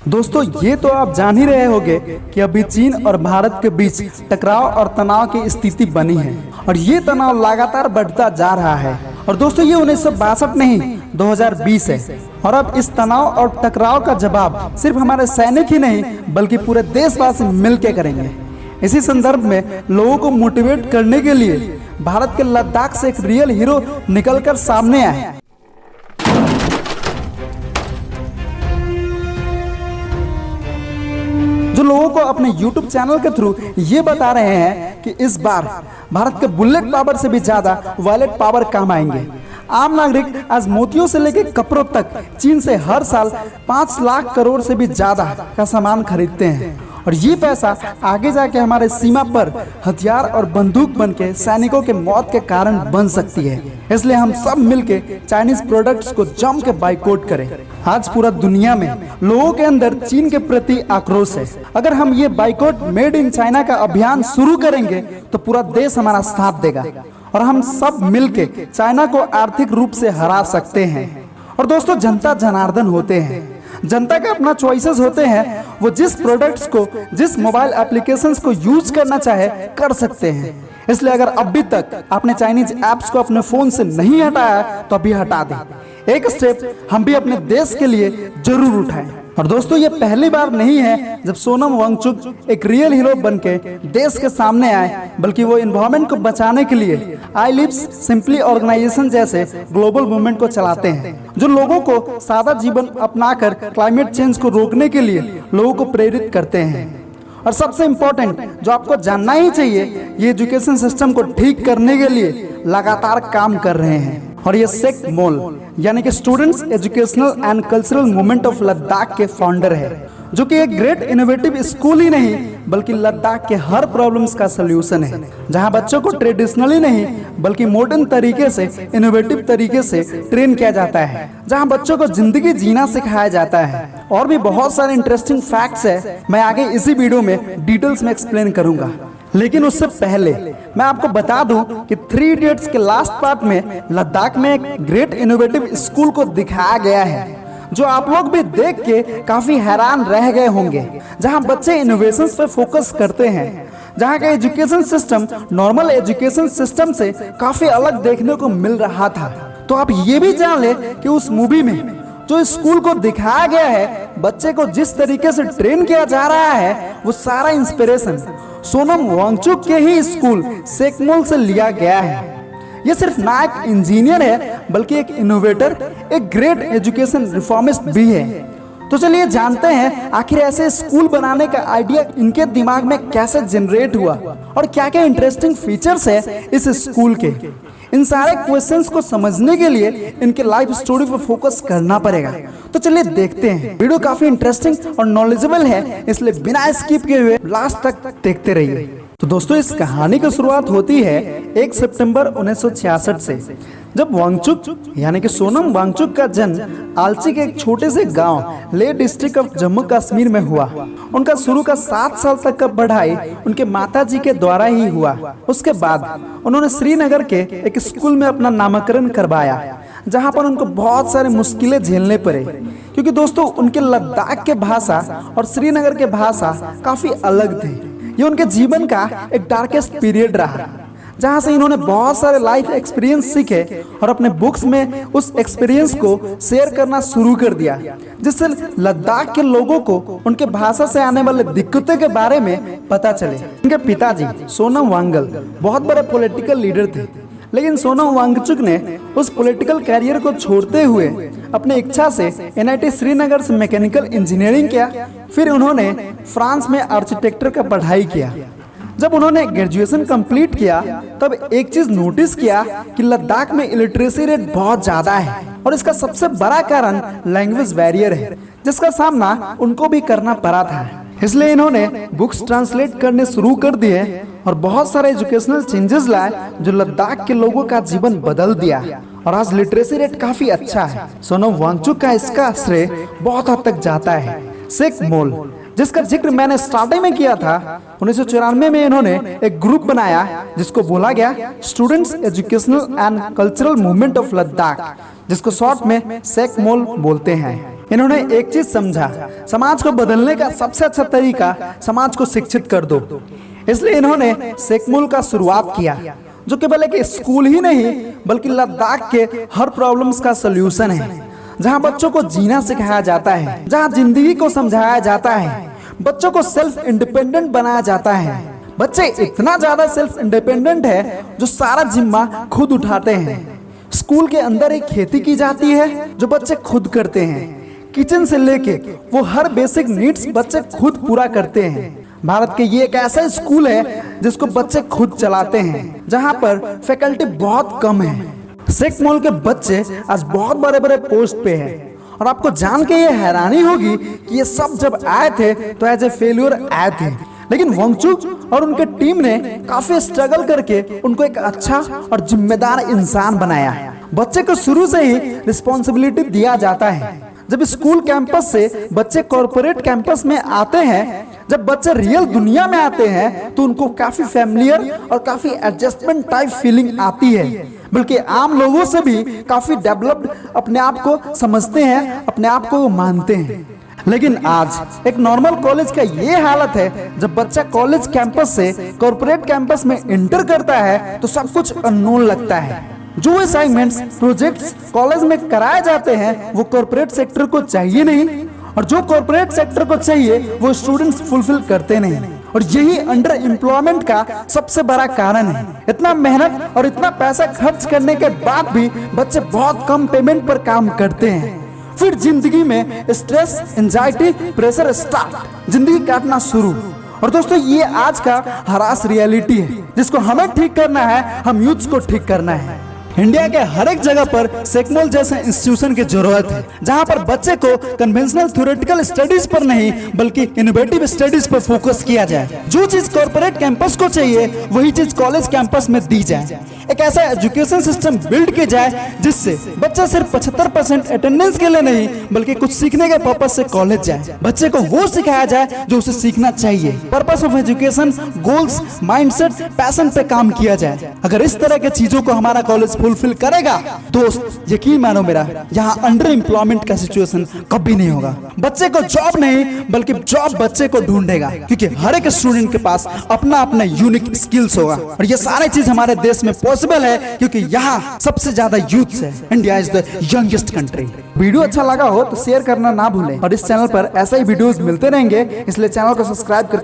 दोस्तों ये तो आप जान ही रहे होंगे कि अभी चीन और भारत के बीच टकराव और तनाव की स्थिति बनी है और ये तनाव लगातार बढ़ता जा रहा है। और दोस्तों ये 1962 नहीं 2020 है और अब इस तनाव और टकराव का जवाब सिर्फ हमारे सैनिक ही नहीं बल्कि पूरे देशवासी मिलकर करेंगे। इसी संदर्भ में लोगों को मोटिवेट करने के लिए भारत के लद्दाख से एक रियल हीरो निकलकर सामने आए। जो लोगों को अपने YouTube चैनल के थ्रू ये बता रहे हैं कि इस बार भारत के बुलेट पावर से भी ज्यादा वॉलेट पावर काम आएंगे। आम नागरिक आज मोतियों से लेकर कपड़ों तक चीन से हर साल 5 लाख करोड़ से भी ज्यादा का सामान खरीदते हैं और ये पैसा आगे जाके हमारे सीमा पर हथियार और बंदूक बनके सैनिकों के मौत के कारण बन सकती है। इसलिए हम सब मिलके चाइनीज प्रोडक्ट्स को जम के बाइकआउट करें। आज पूरा दुनिया में लोगों के अंदर चीन के प्रति आक्रोश है। अगर हम ये बाइकआउट मेड इन चाइना का अभियान शुरू करेंगे तो पूरा देश हमारा साथ देगा और हम सब मिलके चाइना को आर्थिक रूप से हरा सकते हैं। और दोस्तों जनता जनार्दन होते हैं, जनता का अपना चॉइसेस होते हैं। वो जिस प्रोडक्ट्स को जिस मोबाइल एप्लीकेशंस को यूज करना चाहे कर सकते हैं। इसलिए अगर अभी तक आपने चाइनीज ऐप्स को अपने फोन से नहीं हटाया तो अभी हटा दें। एक स्टेप हम भी अपने देश के लिए जरूर उठाएं। और दोस्तों ये पहली बार नहीं है जब सोनम वांगचुक एक रियल हीरो बनके देश के सामने आए, बल्कि वो एनवायरनमेंट को बचाने के लिए आई लिव्स सिंपली ऑर्गेनाइजेशन जैसे ग्लोबल मूवमेंट को चलाते हैं, जो लोगों को सादा जीवन अपनाकर क्लाइमेट चेंज को रोकने के लिए लोगों को प्रेरित करते हैं। और सबसे इम्पोर्टेंट जो आपको जानना ही चाहिए, ये एजुकेशन सिस्टम को ठीक करने के लिए लगातार काम कर रहे हैं। और ये सेकमोल यानी कि students educational and cultural movement of Ladakh के फाउंडर है, जो कि एक ग्रेट इनोवेटिव स्कूल ही नहीं बल्कि लद्दाख के हर प्रॉब्लम्स का सलूशन है, जहां बच्चों को ट्रेडिशनली नहीं बल्कि मॉडर्न तरीके से इनोवेटिव तरीके से ट्रेन किया जाता है, जहां बच्चों को जिंदगी जीना सिखाया जाता है। और भी बहुत सारे इंटरेस्टिंग फैक्ट्स है, मैं आगे इसी वीडियो में डिटेल्स में एक्सप्लेन करूंगा। लेकिन उससे पहले मैं आपको बता दूं कि 3 इडियट्स के लास्ट पार्ट में लद्दाख में एक ग्रेट इनोवेटिव स्कूल को दिखाया गया है, जो आप लोग भी देख के काफी हैरान रह गए होंगे, जहां बच्चे इनोवेशंस पे फोकस करते हैं, जहां का education system normal education system से काफी अलग देखने को मिल रहा था। तो आप ये भी जान ले कि उस मूवी में जो स्कूल को दिखाया गया है, बच्चे को जिस तरीके से ट्रेन किया जा रहा है, वो सारा इंस्पिरेशन सोनम वांगचुक के ही स्कूल सेकमोल से लिया गया है। ये सिर्फ ना एक इंजीनियर है बल्कि एक इनोवेटर, एक ग्रेट एजुकेशन रिफॉर्मिस्ट भी है। तो चलिए जानते हैं आखिर ऐसे स्कूल बनाने का आइडिया इनके दिमाग में कैसे जनरेट हुआ और क्या क्या इंटरेस्टिंग फीचर्स है इस स्कूल के। इन सारे क्वेश्चंस को समझने के लिए इनके लाइफ स्टोरी पर फोकस करना पड़ेगा। तो चलिए देखते हैं। वीडियो काफी इंटरेस्टिंग और नॉलेजेबल है, इसलिए बिना स्किप किए हुए लास्ट तक देखते रहिए। तो दोस्तों इस कहानी की शुरुआत होती है 1 सितंबर 1966 से, जब वांगचुक यानी कि सोनम वांगचुक का जन्म आलची के एक छोटे से गांव ले डिस्ट्रिक्ट ऑफ जम्मू कश्मीर में हुआ। उनका शुरू का 7 साल तक का पढ़ाई उनके माताजी के द्वारा ही हुआ। उसके बाद उन्होंने श्रीनगर के एक स्कूल में अपना नामकरण करवाया, जहां पर उनको बहुत सारे मुश्किलें झेलने पड़े, क्योंकि दोस्तों उनके लद्दाख के भाषा और श्रीनगर के भाषा काफी अलग थे। ये उनके जीवन का एक डार्केस्ट पीरियड रहा, जहां से इन्होंने बहुत सारे लाइफ एक्सपीरियंस सीखे और अपने बुक्स में उस एक्सपीरियंस को शेयर करना शुरू कर दिया, जिससे लद्दाख के लोगों को उनके भाषा से आने वाले दिक्कतों के बारे में पता चले। उनके पिताजी सोनम वांगल बहुत बड़े पॉलिटिकल लीडर थे, लेकिन सोनम वांगचुक ने उस पॉलिटिकल कैरियर को छोड़ते हुए अपनी इच्छा से NIT श्रीनगर से मैकेनिकल इंजीनियरिंग किया। फिर उन्होंने फ्रांस में आर्किटेक्चर का पढ़ाई किया। जब उन्होंने ग्रेजुएशन कंप्लीट किया तब एक चीज नोटिस किया कि लद्दाख में इलिटरेसी रेट बहुत ज्यादा है और इसका सबसे बड़ा कारण लैंग्वेज बैरियर है, जिसका सामना उनको भी करना पड़ा था। इसलिए इन्होंने बुक्स ट्रांसलेट करने शुरू कर दिए और बहुत सारे एजुकेशनल चेंजेस लाए, जो लद्दाख के लोगों का जीवन बदल दिया और आज लिटरेसी रेट काफी अच्छा है। सोनम वांगचुक का इसका श्रेय बहुत हद तक जाता है सेकमोल, जिसका जिक्र मैंने स्टार्टिंग में किया था। 1994 में इन्होंने एक ग्रुप बनाया जिसको बोला गया students educational and cultural movement of Ladakh, जिसको शॉर्ट में सेकमोल बोलते हैं। इन्होंने एक चीज समझा, समाज को बदलने का सबसे अच्छा तरीका समाज को शिक्षित कर दो। इसलिए इन्होंने सेकमूल का शुरुआत किया, जो केवल एक स्कूल ही नहीं बल्कि लद्दाख के हर प्रॉब्लम्स का सलूशन है, जहां बच्चों को जीना सिखाया जाता है, जहां जिंदगी को समझाया जाता है, बच्चों को सेल्फ इंडिपेंडेंट बनाया जाता है। बच्चे इतना ज्यादा सेल्फ इंडिपेंडेंट है जो सारा जिम्मा खुद उठाते हैं। स्कूल के अंदर एक खेती की जाती है जो बच्चे खुद करते हैं। किचन से लेके वो हर बेसिक नीड्स बच्चे खुद पूरा करते हैं। भारत के ये एक ऐसा स्कूल है जिसको बच्चे खुद चलाते हैं, जहां पर फैकल्टी बहुत कम है। सेकमूल के बच्चे आज बहुत बड़े बड़े पोस्ट पे हैं और आपको जान के ये हैरानी होगी कि ये सब जब आए थे तो एज ए फेल्यूर आए थे, लेकिन वांगचुक और उनके टीम ने काफी स्ट्रगल करके उनको एक अच्छा और जिम्मेदार इंसान बनाया। बच्चे को शुरू से ही रिस्पॉन्सिबिलिटी दिया जाता है। जब स्कूल कैंपस से बच्चे कॉर्पोरेट कैंपस में आते हैं, जब बच्चे रियल दुनिया में आते हैं तो उनको काफी फैमिलियर और काफी एडजस्टमेंट टाइप फीलिंग आती है, बल्कि आम लोगों से भी काफी डेवलप्ड अपने आप को समझते हैं, अपने आप को मानते हैं। लेकिन आज एक नॉर्मल कॉलेज का ये हालत है, जब बच्चा कॉलेज कैंपस से कॉर्पोरेट कैंपस में इंटर करता है तो सब कुछ अननोन लगता है। जो असाइनमेंट्स प्रोजेक्ट्स कॉलेज में कराए जाते हैं वो कॉर्पोरेट सेक्टर को चाहिए नहीं, और जो कॉर्पोरेट सेक्टर को चाहिए वो स्टूडेंट्स फुलफिल करते नहीं, और यही अंडर एम्प्लॉयमेंट का सबसे बड़ा कारण है। इतना मेहनत और इतना पैसा खर्च करने के बाद भी बच्चे बहुत कम पेमेंट पर काम करते हैं। फिर जिंदगी में स्ट्रेस, एंजाइटी, प्रेशर स्टार्ट, जिंदगी काटना शुरू। और दोस्तों ये आज का हरास रियलिटी है जिसको हमें ठीक करना है, हम यूथ को ठीक करना है। इंडिया के हर एक जगह पर सेकमूल जैसे इंस्टीट्यूशन की जरूरत है, जहां पर बच्चे को कन्वेंशनल थ्योरेटिकल स्टडीज पर नहीं बल्कि इनोवेटिव स्टडीज पर फोकस किया जाए। जो चीज कॉर्पोरेट कैंपस को चाहिए वही चीज कॉलेज कैंपस में दी जाए। एक ऐसा एजुकेशन सिस्टम बिल्ड किया जाए जिससे बच्चा सिर्फ 75% अटेंडेंस के लिए नहीं बल्कि कुछ सीखने के पर्पज से कॉलेज जाए। बच्चे को वो सिखाया जाए जो उसे सीखना चाहिए। Purpose of education, goals, mindset, passion पे काम किया जाए। अगर इस तरह के चीजों को हमारा कॉलेज फुलफिल करेगा, दोस्त यकीन मानो मेरा, यहाँ अंडर एम्प्लॉयमेंट का सिचुएशन कभी नहीं होगा। बच्चे को जॉब नहीं बल्कि जॉब बच्चे को ढूंढेगा, क्योंकि हर एक स्टूडेंट के पास अपना अपना यूनिक स्किल्स होगा। और ये सारी चीज हमारे देश में पॉसिबल है क्योंकि यहाँ सबसे ज्यादा यूथ है। India is the youngest country. Video अच्छा लगा हो तो शेयर करना ना भूलें, और इस चैनल पर ऐसे ही वीडियोस मिलते रहेंगे, इसलिए चैनल को सब्सक्राइब कर